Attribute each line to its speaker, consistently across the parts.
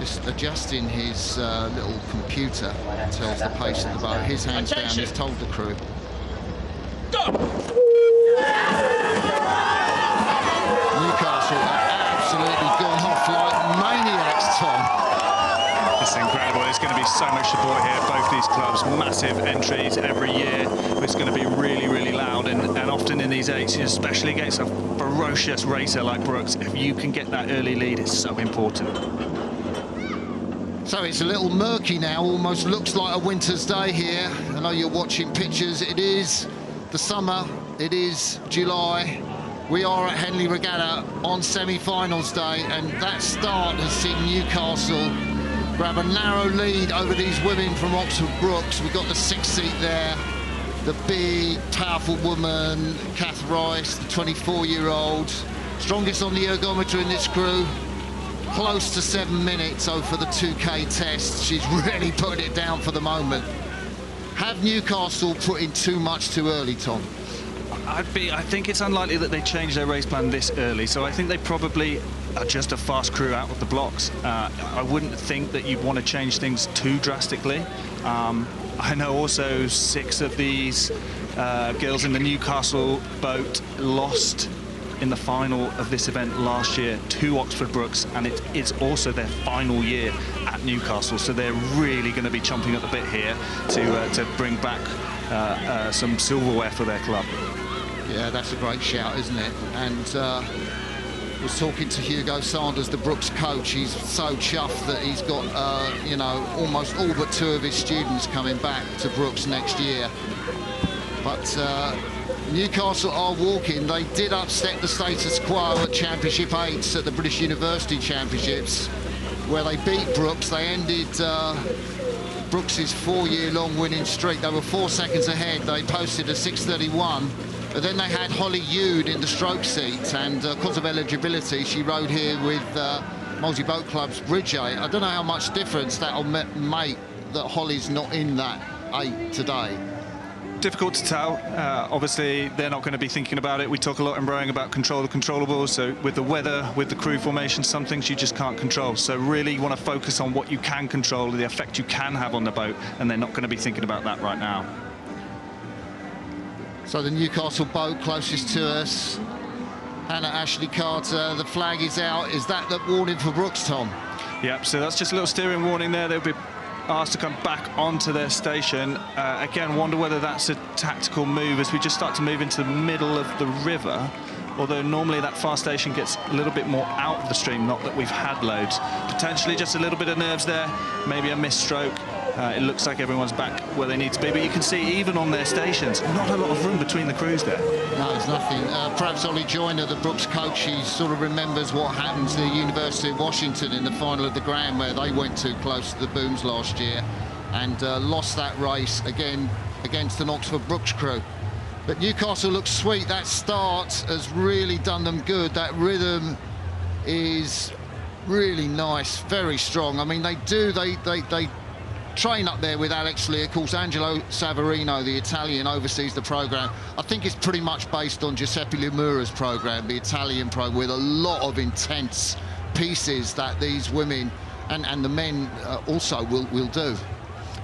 Speaker 1: Just adjusting his little computer, tells the pace of the boat. His hands down, he's told the crew. Newcastle have absolutely gone off like maniacs, Tom.
Speaker 2: It's incredible. There's going to be so much support here. Both these clubs, massive entries every year. It's going to be really, really loud. And often in these eights, especially against a ferocious racer like Brookes, if you can get that early lead, it's so important.
Speaker 1: So it's a little murky now, almost looks like a winter's day here. I know you're watching pictures. It is the summer, it is July. We are at Henley Regatta on semi-finals day, and that start has seen Newcastle grab a narrow lead over these women from Oxford Brookes. We've got the 6th seat there, the big, powerful woman, Kath Rice, the 24-year-old, strongest on the ergometer in this crew. Close to 7 minutes over the 2K test. She's really putting it down for the moment. Have Newcastle put in too much too early, Tom?
Speaker 2: I think it's unlikely that they change their race plan this early, so I think they probably are just a fast crew out of the blocks. I wouldn't think that you'd want to change things too drastically. I know also 6 of these girls in the Newcastle boat lost in the final of this event last year to Oxford Brookes, and it's also their final year at Newcastle, so they're really going to be chomping at the bit here to bring back some silverware for their club.
Speaker 1: Yeah, that's a great shout, isn't it? And was talking to Hugo Sanders, the Brookes coach. He's so chuffed that he's got you know, almost all but 2 of his students coming back to Brookes next year. But Newcastle are walking. They did upset the status quo at Championship 8s at the British University Championships, where they beat Brookes. They ended Brookes' 4-year-long winning streak. They were 4 seconds ahead. They posted a 6:31. But then they had Holly Yude in the stroke seat, and because of eligibility, she rode here with Multi Boat Club's Bridge 8. I don't know how much difference that'll make that Holly's not in that 8 today.
Speaker 2: Difficult to tell. Obviously, they're not going to be thinking about it. We talk a lot in rowing about control the controllables. So with the weather, with the crew formation, some things you just can't control. So really you want to focus on what you can control, the effect you can have on the boat, and they're not going to be thinking about that right now.
Speaker 1: So the Newcastle boat closest to us, Hannah Ashley Carter, the flag is out. Is that the warning for Brookes, Tom?
Speaker 2: Yep, so that's just a little steering warning there. They'll be asked to come back onto their station. Again, wonder whether that's a tactical move as we just start to move into the middle of the river, although normally that far station gets a little bit more out of the stream, not that we've had loads. Potentially just a little bit of nerves there, maybe a missed stroke. It looks like everyone's back where they need to be, but you can see even on their stations, not a lot of room between the crews there.
Speaker 1: No, there's nothing. Perhaps Ollie Joyner, the Brookes coach, he sort of remembers what happened to the University of Washington in the final of the Grand, where they went too close to the booms last year and lost that race again against an Oxford Brookes crew. But Newcastle looks sweet. That start has really done them good. That rhythm is really nice, very strong. I mean, they train up there with Alex Lee. Of course, Angelo Savarino, the Italian, oversees the programme. I think it's pretty much based on Giuseppe Limura's programme, the Italian programme, with a lot of intense pieces that these women and the men also will do.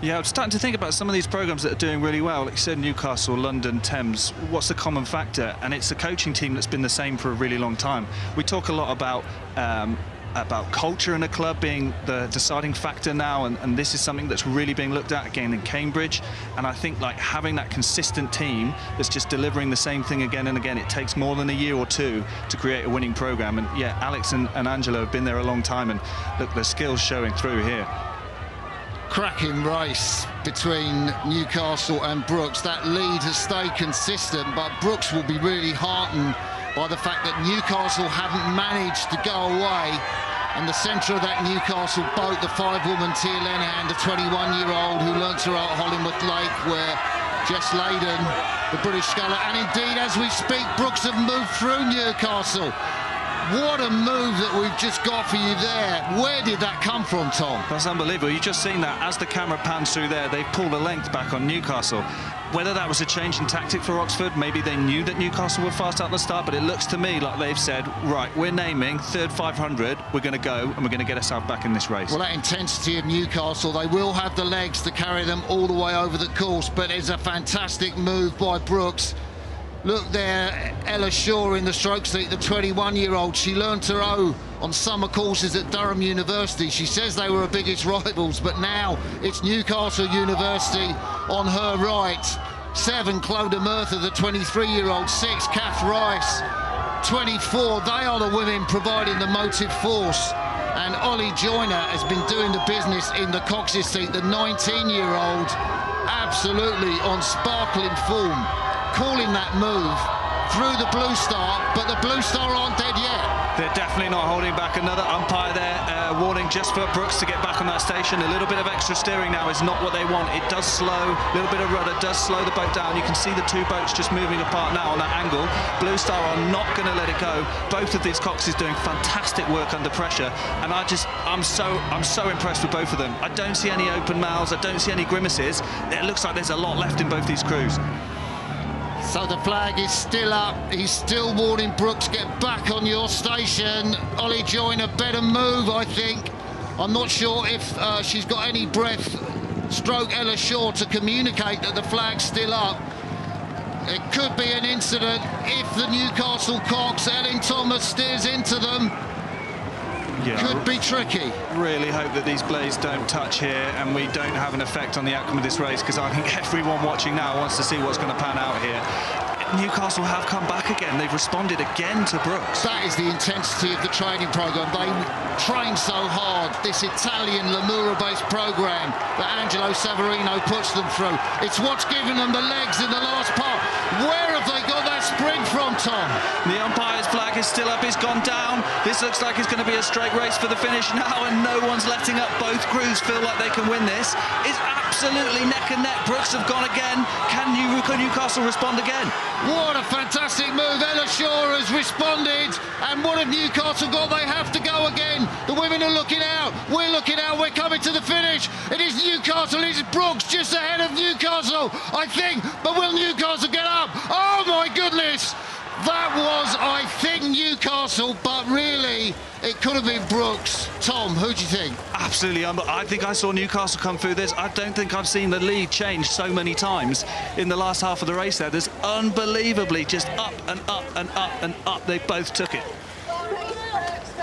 Speaker 2: Yeah, I'm starting to think about some of these programmes that are doing really well. Like you said, Newcastle, London, Thames. What's the common factor? And it's a coaching team that's been the same for a really long time. We talk a lot about culture in a club being the deciding factor now, and this is something that's really being looked at again in Cambridge. And I think like having that consistent team that's just delivering the same thing again and again, it takes more than a year or 2 to create a winning programme. And yeah, Alex and Angelo have been there a long time, and look, the skills showing through here.
Speaker 1: Cracking race between Newcastle and Brookes. That lead has stayed consistent, but Brookes will be really heartened by the fact that Newcastle haven't managed to go away. And the centre of that Newcastle boat, the 5-woman Tia Lenihan, the 21-year-old who learnt her out at Hollingwood Lake, where Jess Layden, the British sculler, and indeed as we speak, Brookes have moved through Newcastle. What a move that we've just got for you there. Where did that come from, Tom?
Speaker 2: That's unbelievable. You've just seen that. As the camera pans through there, they've pulled a length back on Newcastle. Whether that was a change in tactic for Oxford, maybe they knew that Newcastle were fast at the start, but it looks to me like they've said, right, we're naming third 500, we're going to go and we're going to get ourselves back in this race.
Speaker 1: Well, that intensity of Newcastle, they will have the legs to carry them all the way over the course, but it's a fantastic move by Brookes. Look there, Ella Shaw in the stroke seat, the 21-year-old. She learned to row on summer courses at Durham University. She says they were her biggest rivals, but now it's Newcastle University on her right. 7, Clodagh Murtha, the 23-year-old. 6, Kath Rice, 24. They are the women providing the motive force. And Ollie Joyner has been doing the business in the Cox's seat, the 19-year-old, absolutely on sparkling form. Calling that move through the Blue Star, but the Blue Star aren't dead yet.
Speaker 2: They're definitely not holding back. Another umpire there, warning just for Brookes to get back on that station. A little bit of extra steering now is not what they want. It does slow, a little bit of rudder does slow the boat down. You can see the two boats just moving apart now on that angle. Blue Star are not going to let it go. Both of these Coxes doing fantastic work under pressure, and I'm so impressed with both of them. I don't see any open mouths, I don't see any grimaces. It looks like there's a lot left in both these crews.
Speaker 1: So the flag is still up. He's still warning Brookes, get back on your station. Ollie Joyner, better move, I think. I'm not sure if she's got any breath, stroke Ella Shaw, to communicate that the flag's still up. It could be an incident if the Newcastle Cox, Ellen Thomas, steers into them. Yeah, could be tricky.
Speaker 2: Really hope that these blades don't touch here and we don't have an effect on the outcome of this race, because I think everyone watching now wants to see what's going to pan out here. Newcastle have come back again. They've responded again to Brookes.
Speaker 1: That is the intensity of the training programme. They train so hard. This Italian Lamura-based programme that Angelo Savarino puts them through. It's what's given them the legs in the last part. Where have they got that sprint from, Tom?
Speaker 2: The umpire's flag is still up. It's gone down. This looks like it's going to be a straight race for the finish now, and no one's letting up. Both crews feel like they can win this. It's absolutely neck and neck. Brookes have gone again. Can Newcastle respond again?
Speaker 1: What a fantastic move. Ella Shaw has responded. And what have Newcastle got? They have to go again. The women are looking out. We're looking out. We're coming to the finish. It is Newcastle. It is Brookes just ahead of Newcastle, I think. But will Newcastle get up? Oh, my goodness. That was, I think, Newcastle, but really, it could have been Brookes. Tom, who do you think?
Speaker 2: Absolutely. I think I saw Newcastle come through this. I don't think I've seen the lead change so many times in the last half of the race there. There's unbelievably just up and up and up and up. They both took it.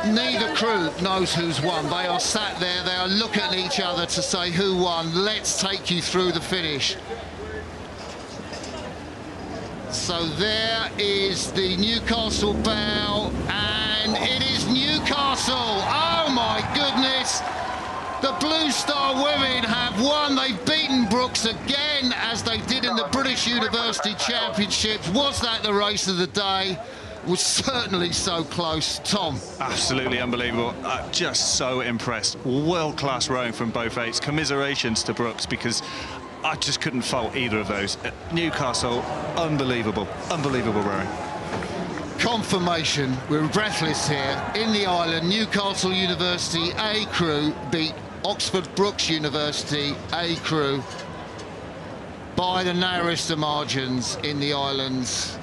Speaker 1: Neither crew knows who's won. They are sat there, they are looking at each other to say who won. Let's take you through the finish. So there is the Newcastle bow, and it is Newcastle. Oh my goodness. The Blue Star women have won. They've beaten Brookes again, as they did in the British University Championships. Was that the race of the day? Was certainly so close. Tom?
Speaker 2: Absolutely unbelievable. Just so impressed. World-class rowing from both eights. Commiserations to Brookes, because I just couldn't fault either of those. Newcastle, unbelievable rowing.
Speaker 1: Confirmation, we're breathless here. In the island, Newcastle University A crew beat Oxford Brookes University A crew by the narrowest of margins in the islands.